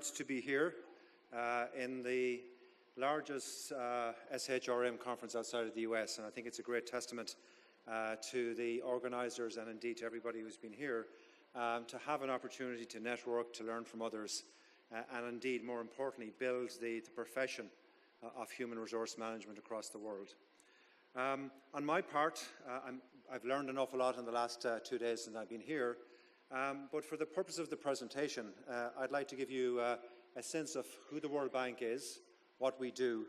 honoured to be here in the largest SHRM conference outside of the US, and I think it's a great testament to the organisers and indeed to everybody who's been here to have an opportunity to network, to learn from others, and indeed, more importantly, build the profession of human resource management across the world. On my part, I've learned an awful lot in the last 2 days since I've been here, but for the purpose of the presentation, I'd like to give you a sense of who the World Bank is, what we do,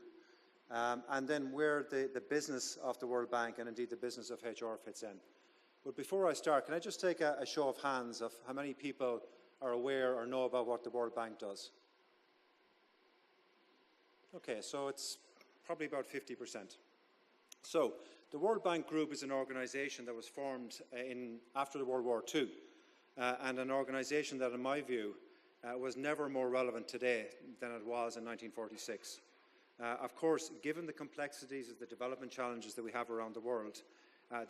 and then where the business of the World Bank and indeed the business of HR fits in. But before I start, can I just take a show of hands of how many people are aware or know about what the World Bank does? Okay, so it's probably about 50%. So the World Bank Group is an organisation that was formed after the World War II, and an organisation that, in my view, was never more relevant today than it was in 1946. Of course, given the complexities of the development challenges that we have around the world,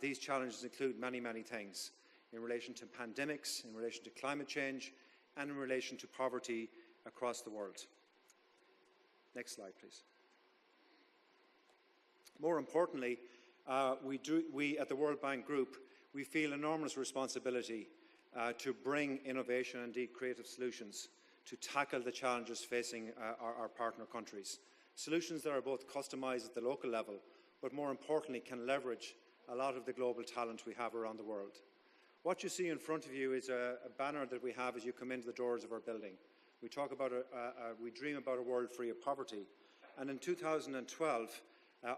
these challenges include many, many things in relation to pandemics, in relation to climate change, and in relation to poverty across the world. Next slide, please. More importantly, we at the World Bank Group, we feel enormous responsibility to bring innovation and indeed creative solutions to tackle the challenges facing our partner countries. Solutions that are both customised at the local level, but more importantly can leverage a lot of the global talent we have around the world. What you see in front of you is a banner that we have as you come into the doors of our building. We talk about, we dream about a world free of poverty. And in 2012,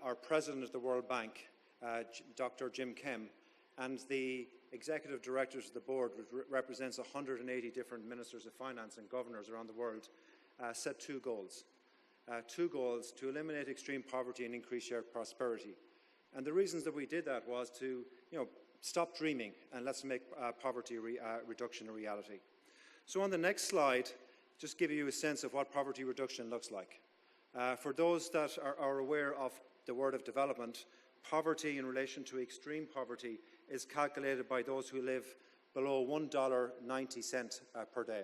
our president of the World Bank, Dr. Jim Kim, and the executive directors of the board, which represents 180 different ministers of finance and governors around the world, set two goals. Two goals: to eliminate extreme poverty and increase shared prosperity. And the reasons that we did that was to, stop dreaming and let's make poverty reduction a reality. So on the next slide, just give you a sense of what poverty reduction looks like. For those that are aware of the word of development, poverty in relation to extreme poverty is calculated by those who live below $1.90 per day.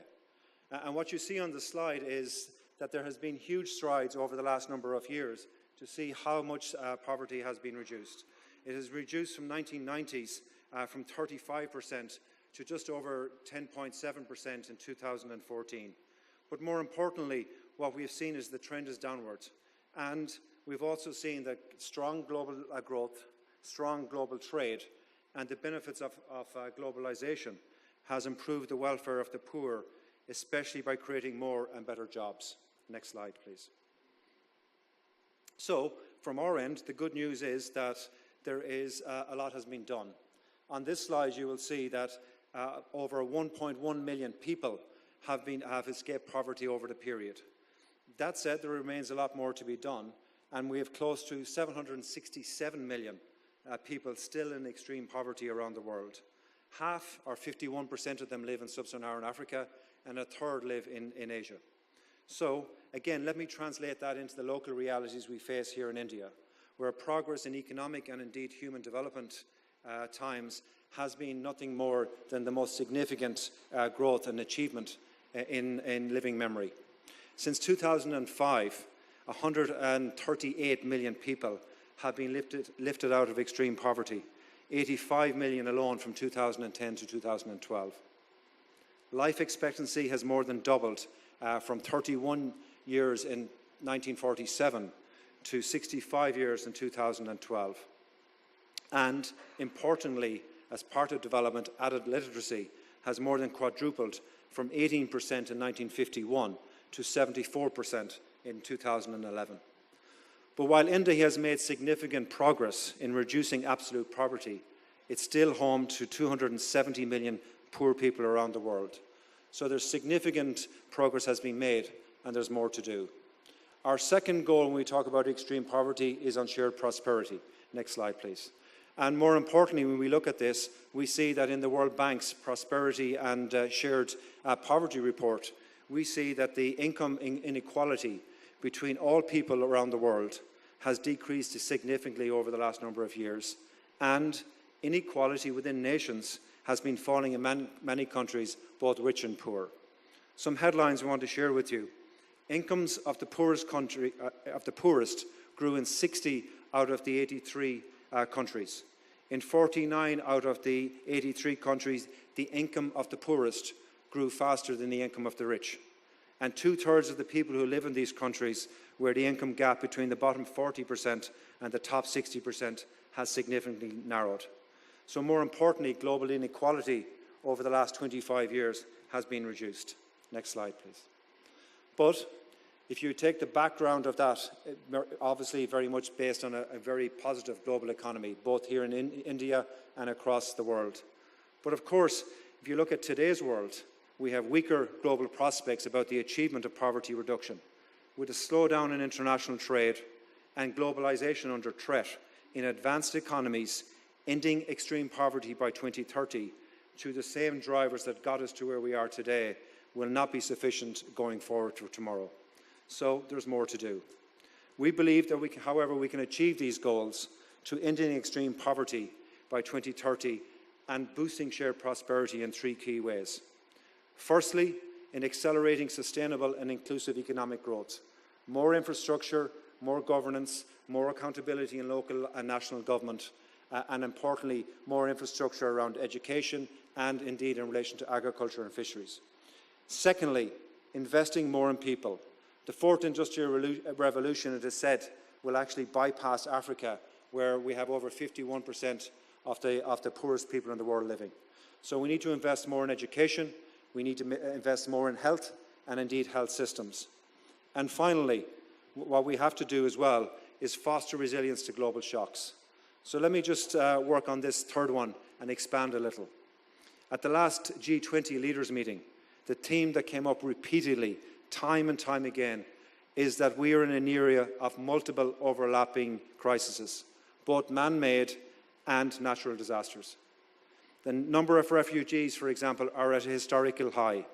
And what you see on the slide is that there has been huge strides over the last number of years to see how much poverty has been reduced. It has reduced from 1990s from 35% to just over 10.7% in 2014. But more importantly, what we've seen is the trend is downwards. And we've also seen that strong global growth, strong global trade, and the benefits of globalization has improved the welfare of the poor, especially by creating more and better jobs. Next slide, please. So, from our end, the good news is that there is a lot has been done. On this slide, you will see that over 1.1 million people have escaped poverty over the period. That said, there remains a lot more to be done, and we have close to 767 million people still in extreme poverty around the world. Half, or 51% of them, live in sub-Saharan Africa, and a third live in Asia. So, again, let me translate that into the local realities we face here in India, where progress in economic and indeed human development times has been nothing more than the most significant growth and achievement in living memory. Since 2005, 138 million people have been lifted out of extreme poverty, 85 million alone from 2010 to 2012. Life expectancy has more than doubled from 31 years in 1947 to 65 years in 2012. And importantly, as part of development, adult literacy has more than quadrupled from 18% in 1951 to 74% in 2011. But while India has made significant progress in reducing absolute poverty, it's still home to 270 million poor people around the world. So there's significant progress has been made, and there's more to do. Our second goal when we talk about extreme poverty is on shared prosperity. Next slide, please. And more importantly, when we look at this, we see that in the World Bank's Prosperity and Shared Poverty Report, we see that the income inequality between all people around the world has decreased significantly over the last number of years. And inequality within nations has been falling in many countries, both rich and poor. Some headlines we want to share with you. Incomes of the poorest grew in 60 out of the 83 countries. In 49 out of the 83 countries, the income of the poorest grew faster than the income of the rich. And 2/3 of the people who live in these countries where the income gap between the bottom 40% and the top 60% has significantly narrowed. So more importantly, global inequality over the last 25 years has been reduced. Next slide, please. But if you take the background of that, obviously very much based on a very positive global economy, both here in India and across the world. But of course, if you look at today's world, we have weaker global prospects about the achievement of poverty reduction, with a slowdown in international trade and globalization under threat in advanced economies, ending extreme poverty by 2030 to the same drivers that got us to where we are today will not be sufficient going forward to tomorrow. So there's more to do. We believe that however, we can achieve these goals to ending extreme poverty by 2030 and boosting shared prosperity in 3 key ways. Firstly, in accelerating sustainable and inclusive economic growth. More infrastructure, more governance, more accountability in local and national government, and importantly, more infrastructure around education and indeed in relation to agriculture and fisheries. Secondly, investing more in people. The fourth industrial revolution, it is said, will actually bypass Africa, where we have over 51% of the poorest people in the world living. So we need to invest more in education, we need to invest more in health and indeed health systems. And finally, what we have to do as well is foster resilience to global shocks. So let me just work on this third one and expand a little. At the last G20 leaders meeting, the theme that came up repeatedly, time and time again, is that we are in an area of multiple overlapping crises, both man-made and natural disasters. The number of refugees, for example, are at a historical high.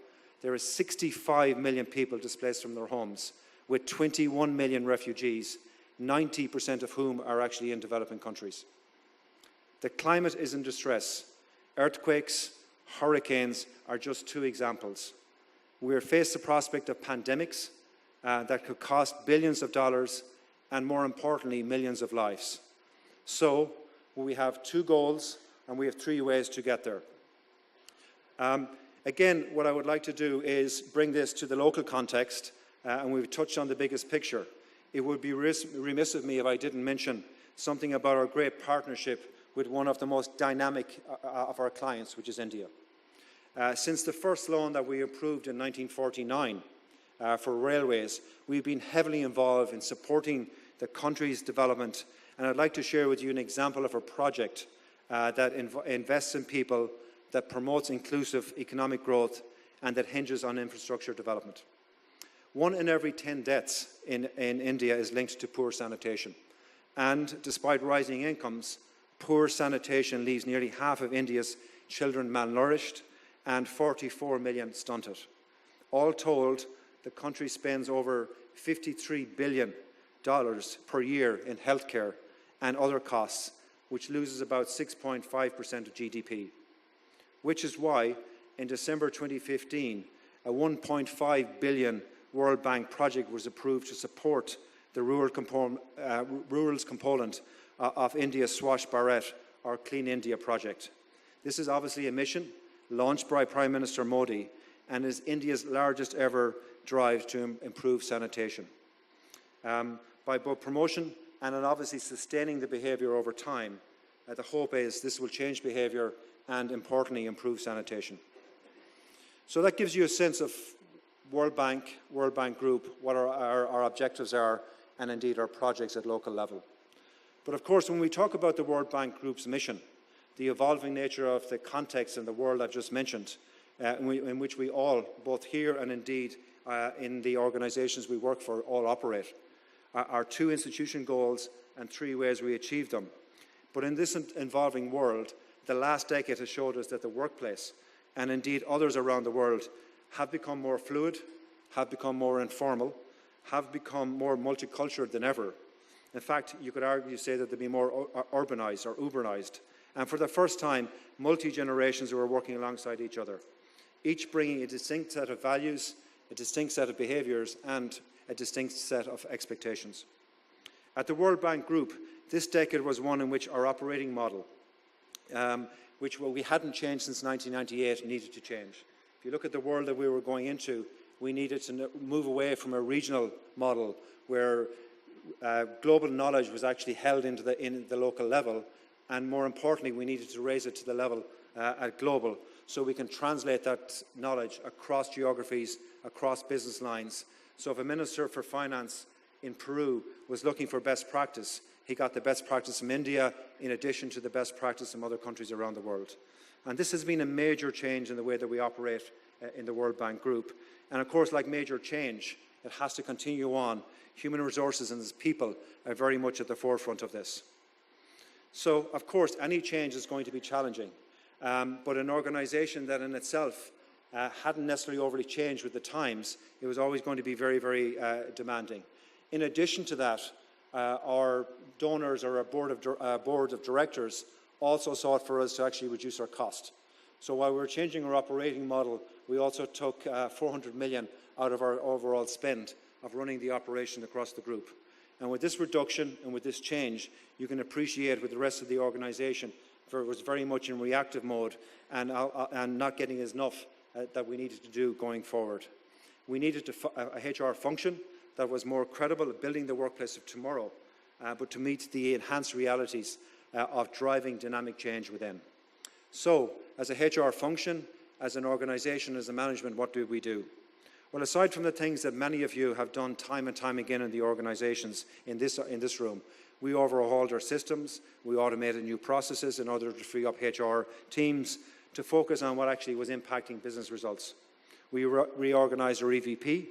There are 65 million people displaced from their homes, with 21 million refugees, 90% of whom are actually in developing countries. The climate is in distress. Earthquakes, hurricanes are just 2 examples. We are faced the prospect of pandemics that could cost billions of dollars and, more importantly, millions of lives. So we have 2 goals and we have 3 ways to get there. Again, what I would like to do is bring this to the local context, and we've touched on the biggest picture. It would be remiss of me if I didn't mention something about our great partnership with one of the most dynamic of our clients, which is India. Since the first loan that we approved in 1949 for railways, we've been heavily involved in supporting the country's development, and I'd like to share with you an example of a project that invests in people, that promotes inclusive economic growth, and that hinges on infrastructure development. 1 in every 10 deaths in India is linked to poor sanitation. And despite rising incomes, poor sanitation leaves nearly half of India's children malnourished and 44 million stunted. All told, the country spends over $53 billion per year in healthcare and other costs, which loses about 6.5% of GDP. Which is why, in December 2015, a $1.5 billion World Bank project was approved to support the rural component of India's Swachh Bharat, or Clean India project. This is obviously a mission launched by Prime Minister Modi and is India's largest ever drive to improve sanitation. By both promotion and obviously sustaining the behaviour over time, the hope is this will change behaviour and, importantly, improve sanitation. So that gives you a sense of World Bank Group, what our objectives are, and indeed our projects at local level. But of course, when we talk about the World Bank Group's mission, the evolving nature of the context and the world I've just mentioned, in which we all, both here and indeed in the organisations we work for, all operate, are 2 institution goals and 3 ways we achieve them. But in this evolving world, the last decade has showed us that the workplace, and indeed others around the world, have become more fluid, have become more informal, have become more multicultural than ever. In fact, you could say that they'd be more urbanized or uberized. And for the first time, multi-generations were working alongside each other. each bringing a distinct set of values, a distinct set of behaviours and a distinct set of expectations. At the World Bank Group, this decade was one in which our operating model, which we hadn't changed since 1998, needed to change. If you look at the world that we were going into, we needed to move away from a regional model where global knowledge was actually held in the local level, and more importantly, we needed to raise it to the level at global, so we can translate that knowledge across geographies, across business lines. So if a Minister for Finance in Peru was looking for best practice, he got the best practice from India in addition to the best practice from other countries around the world. And this has been a major change in the way that we operate in the World Bank Group. And of course, like major change, it has to continue on. Human resources and its people are very much at the forefront of this. So, of course, any change is going to be challenging. But an organisation that in itself hadn't necessarily overly changed with the times, it was always going to be very, very demanding. In addition to that, our donors or our board of directors also sought for us to actually reduce our cost. So while we were changing our operating model, we also took 400 million out of our overall spend of running the operation across the group. And with this reduction and with this change, you can appreciate with the rest of the organisation was very much in reactive mode and not getting enough that we needed to do going forward. We needed a HR function that was more credible at building the workplace of tomorrow, but to meet the enhanced realities of driving dynamic change within. So, as a HR function, as an organisation, as a management, what do we do? Well, aside from the things that many of you have done time and time again in the organisations in this room, we overhauled our systems, we automated new processes in order to free up HR teams to focus on what actually was impacting business results. We reorganised our EVP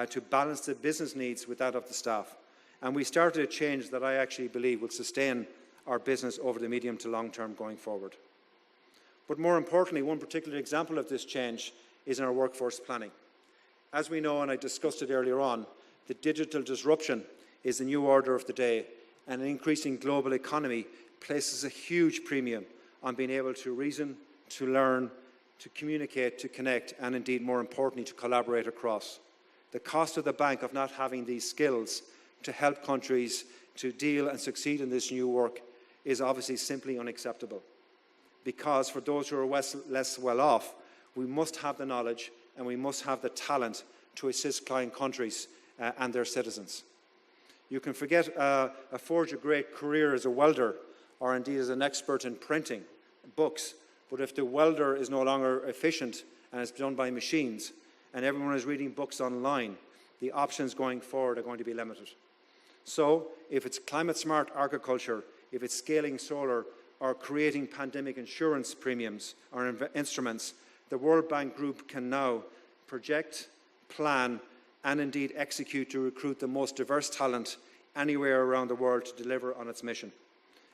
to balance the business needs with that of the staff. And we started a change that I actually believe will sustain our business over the medium to long term going forward. But more importantly, one particular example of this change is in our workforce planning. As we know, and I discussed it earlier on, the digital disruption is the new order of the day, and an increasing global economy places a huge premium on being able to reason, to learn, to communicate, to connect, and indeed, more importantly, to collaborate across. The cost of the bank of not having these skills to help countries to deal and succeed in this new work is obviously simply unacceptable. Because for those who are less well off, we must have the knowledge and we must have the talent to assist client countries and their citizens. You can forge a great career as a welder or indeed as an expert in printing books, but if the welder is no longer efficient and it's done by machines and everyone is reading books online, the options going forward are going to be limited. So if it's climate smart agriculture, if it's scaling solar or creating pandemic insurance premiums or instruments, the World Bank Group can now project, plan, and indeed execute to recruit the most diverse talent anywhere around the world to deliver on its mission.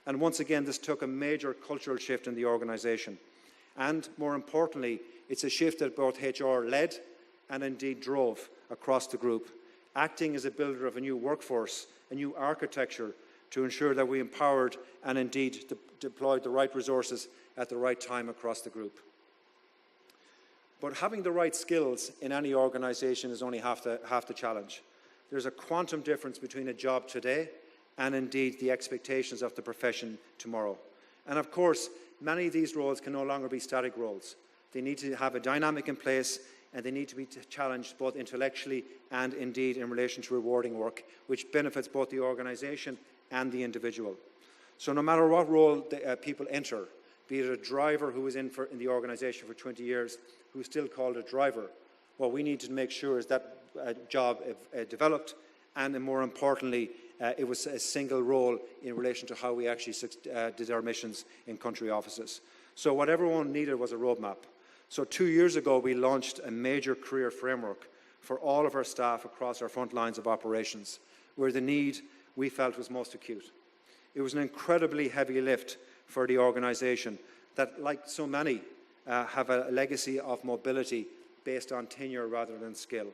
And once again, this took a major cultural shift in the organisation. And more importantly, it's a shift that both HR led and indeed drove across the group, acting as a builder of a new workforce, a new architecture to ensure that we empowered and indeed deployed the right resources at the right time across the group. But having the right skills in any organisation is only half the challenge. There's a quantum difference between a job today and indeed the expectations of the profession tomorrow. And of course, many of these roles can no longer be static roles. They need to have a dynamic in place and they need to be challenged both intellectually and indeed in relation to rewarding work, which benefits both the organisation and the individual. So no matter what role people enter, be it a driver who was in the organisation for 20 years, who's still called a driver, what we need to make sure is that job developed and more importantly, it was a single role in relation to how we actually did our missions in country offices. So what everyone needed was a roadmap. So 2 years ago, we launched a major career framework for all of our staff across our front lines of operations, where the need we felt was most acute. It was an incredibly heavy lift for the organisation that, like so many, have a legacy of mobility based on tenure rather than skill.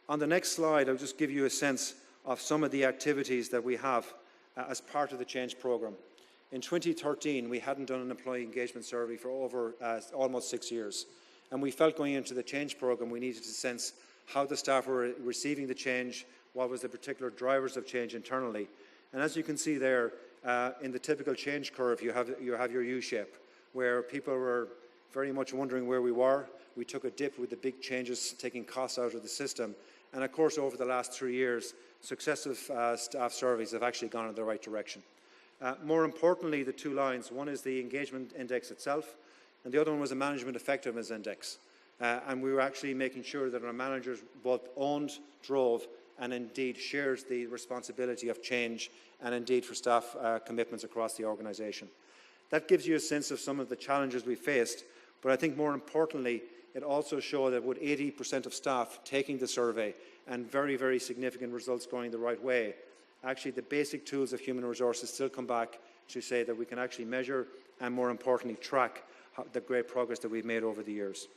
On the next slide, I'll just give you a sense of some of the activities that we have as part of the change programme. In 2013, we hadn't done an employee engagement survey for over almost 6 years. And we felt going into the change program, we needed to sense how the staff were receiving the change, what was the particular drivers of change internally. And as you can see there, in the typical change curve, you have your U-shape, where people were very much wondering where we were. We took a dip with the big changes, taking costs out of the system. And of course, over the last 3 years, successive staff surveys have actually gone in the right direction. More importantly, the two lines, one is the engagement index itself, and the other one was a management effectiveness index. And we were actually making sure that our managers both owned, drove, and indeed shares the responsibility of change and indeed for staff commitments across the organisation. That gives you a sense of some of the challenges we faced, but I think more importantly, it also showed that with 80% of staff taking the survey and very, very significant results going the right way, actually the basic tools of human resources still come back to say that we can actually measure and, more importantly, track the great progress that we've made over the years.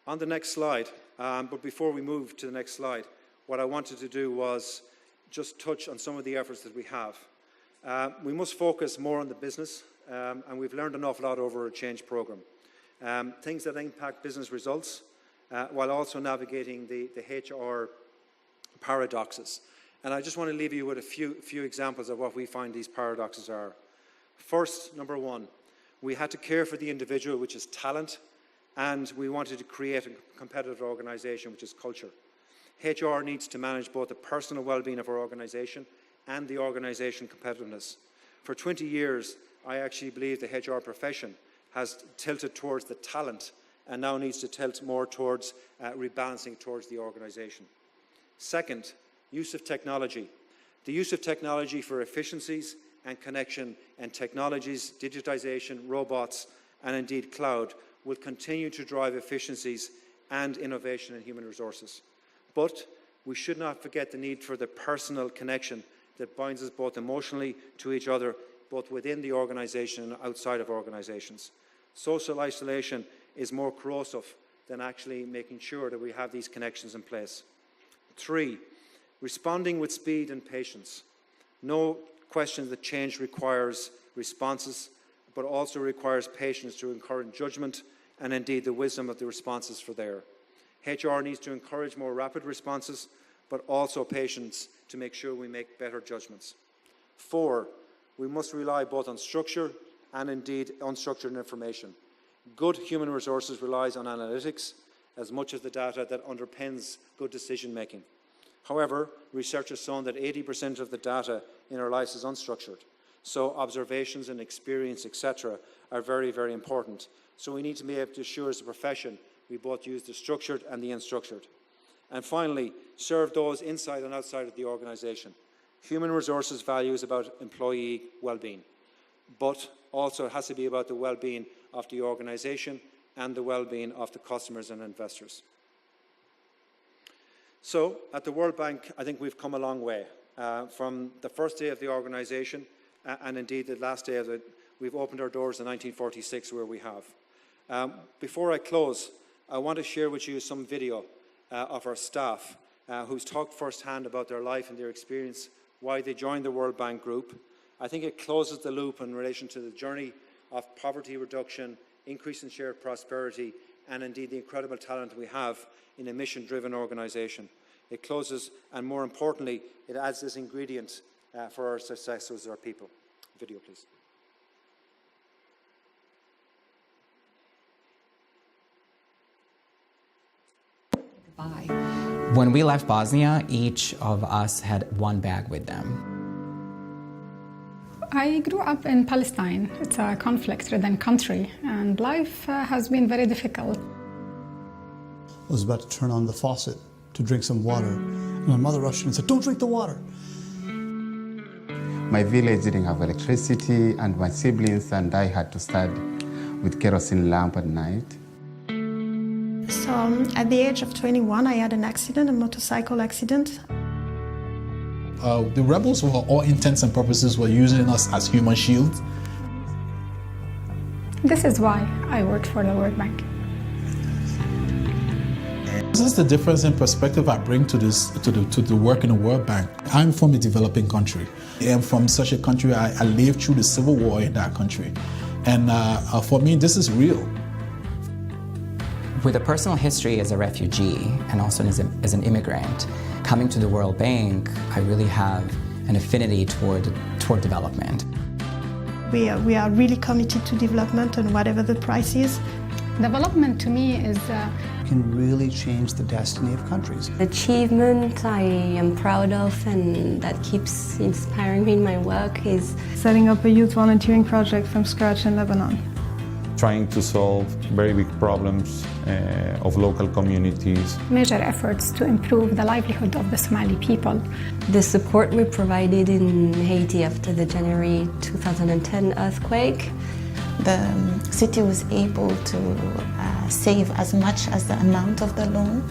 On the next slide, but before we move to the next slide, what I wanted to do was just touch on some of the efforts that we have. We must focus more on the business, and we've learned an awful lot over a change program. Things that impact business results, while also navigating the HR paradoxes. And I just want to leave you with a few examples of what we find these paradoxes are. First, number one, we had to care for the individual, which is talent, and we wanted to create a competitive organisation, which is culture. HR needs to manage both the personal well-being of our organisation and the organisation competitiveness. For 20 years, I actually believe the HR profession has tilted towards the talent and now needs to tilt more towards rebalancing towards the organisation. Second, use of technology. The use of technology for efficiencies and connection and technologies, digitization, robots, and indeed cloud will continue to drive efficiencies and innovation in human resources. But we should not forget the need for the personal connection that binds us both emotionally to each other, both within the organisation and outside of organisations. Social isolation is more corrosive than actually making sure that we have these connections in place. 3, responding with speed and patience. No question that change requires responses, but also requires patience to encourage judgment and indeed the wisdom of the responses for there. HR needs to encourage more rapid responses, but also patience to make sure we make better judgments. 4, we must rely both on structure and indeed unstructured information. Good human resources relies on analytics as much as the data that underpins good decision making. However, research has shown that 80% of the data in our lives is unstructured. So observations and experience, etc., are very, very important. So we need to be able to assure as a profession we both use the structured and the unstructured. And finally, serve those inside and outside of the organisation. Human resources value is about employee well-being, but also it has to be about the well-being of the organisation and the well-being of the customers and investors. So at the World Bank, I think we've come a long way. From the first day of the organisation and indeed the last day of it, we've opened our doors in 1946 where we have. Before I close, I want to share with you some video of our staff who's talked firsthand about their life and their experience, why they joined the World Bank Group. I think it closes the loop in relation to the journey of poverty reduction, increase in shared prosperity, and indeed the incredible talent we have in a mission-driven organisation. It closes, and more importantly, it adds this ingredient for our success as our people. Video, please. When we left Bosnia, each of us had one bag with them. I grew up in Palestine. It's a conflict-ridden country, and life has been very difficult. I was about to turn on the faucet to drink some water, and my mother rushed in and said, "Don't drink the water." My village didn't have electricity, and my siblings and I had to study with kerosene lamp at night. So at the age of 21, I had an accident, a motorcycle accident. The rebels, for all intents and purposes, were using us as human shields. This is why I worked for the World Bank. This is the difference in perspective I bring to the work in the World Bank. I'm from a developing country, and from such a country, I lived through the civil war in that country, and for me, this is real. With a personal history as a refugee and also as an immigrant, coming to the World Bank, I really have an affinity toward development. We are really committed to development and whatever the price is. Development to me is Can really change the destiny of countries. Achievement I am proud of and that keeps inspiring me in my work is setting up a youth volunteering project from scratch in Lebanon. Trying to solve very big problems of local communities. major efforts to improve the livelihood of the Somali people. the support we provided in Haiti after the January 2010 earthquake. The city was able to save as much as the amount of the loan.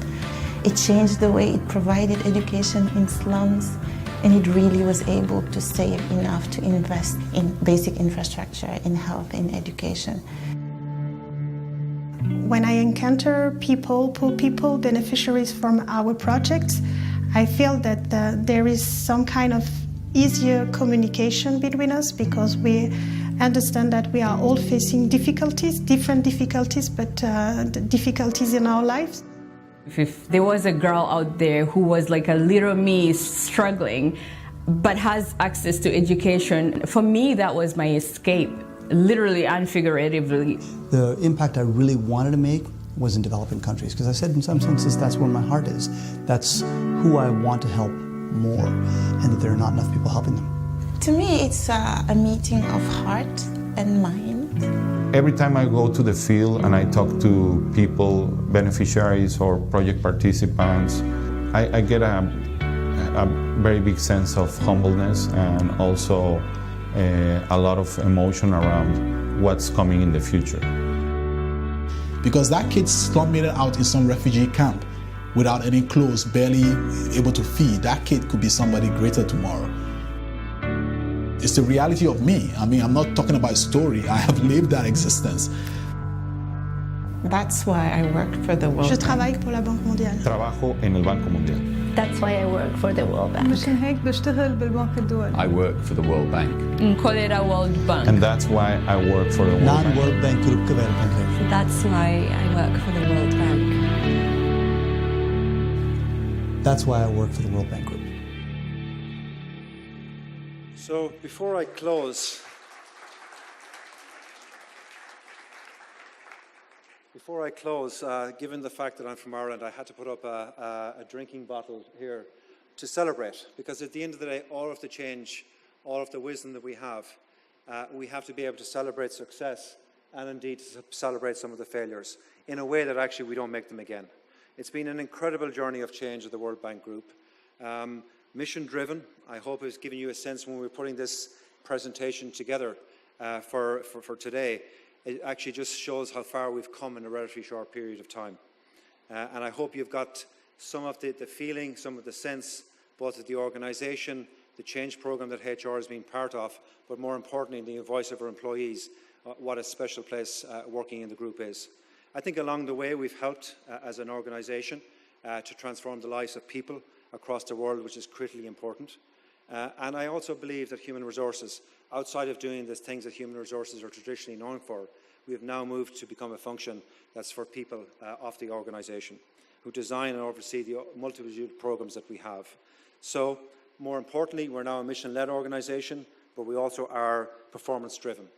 It changed the way it provided education in slums, and it really was able to save enough to invest in basic infrastructure, in health, in education. When I encounter poor people, beneficiaries from our projects, I feel that there is some kind of easier communication between us because we understand that we are all facing difficulties, different difficulties, but the difficulties in our lives. If there was a girl out there who was like a little me struggling, but has access to education, for me that was my escape, literally and figuratively. The impact I really wanted to make was in developing countries, because I said in some senses that's where my heart is. That's who I want to help more, and that there are not enough people helping them. To me, it's a meeting of heart and mind. Every time I go to the field and I talk to people, beneficiaries or project participants, I get a very big sense of humbleness and also a lot of emotion around what's coming in the future. Because that kid slumming out in some refugee camp without any clothes, barely able to feed, that kid could be somebody greater tomorrow. It's the reality of me. I mean, I'm not talking about a story. I have lived that existence. That's why I work for the World Je Bank. travaille pour la Banque mondiale. Trabajo en el Banco Mundial. That's why I work for the World Bank. مشان هيك بشتغل بالبنك الدولي. I work for the World Bank. Nkolera World Bank. And that's why I work for the World Bank. Non-World Bank Group ka Bank. That's why I work for the World Bank. That's why I work for the World Bank Group. So before I close, given the fact that I'm from Ireland, I had to put up a drinking bottle here to celebrate, because at the end of the day, all of the change, all of the wisdom that we have to be able to celebrate success and indeed to celebrate some of the failures in a way that actually we don't make them again. It's been an incredible journey of change at the World Bank Group. Mission-driven. I hope it's given you a sense when we're putting this presentation together for today. It actually just shows how far we've come in a relatively short period of time. And I hope you've got some of the feeling, some of the sense, both of the organisation, the change programme that HR has been part of, but more importantly, the voice of our employees, what a special place working in the group is. I think along the way we've helped as an organisation to transform the lives of people across the world, which is critically important. And I also believe that human resources, outside of doing the things that human resources are traditionally known for, we have now moved to become a function that's for people of the organisation, who design and oversee the multitude of programmes that we have. So, more importantly, we're now a mission-led organisation, but we also are performance-driven.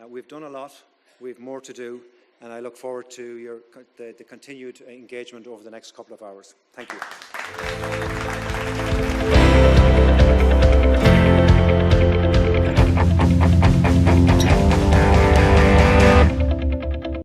We've done a lot, we have more to do, and I look forward to the continued engagement over the next couple of hours. Thank you.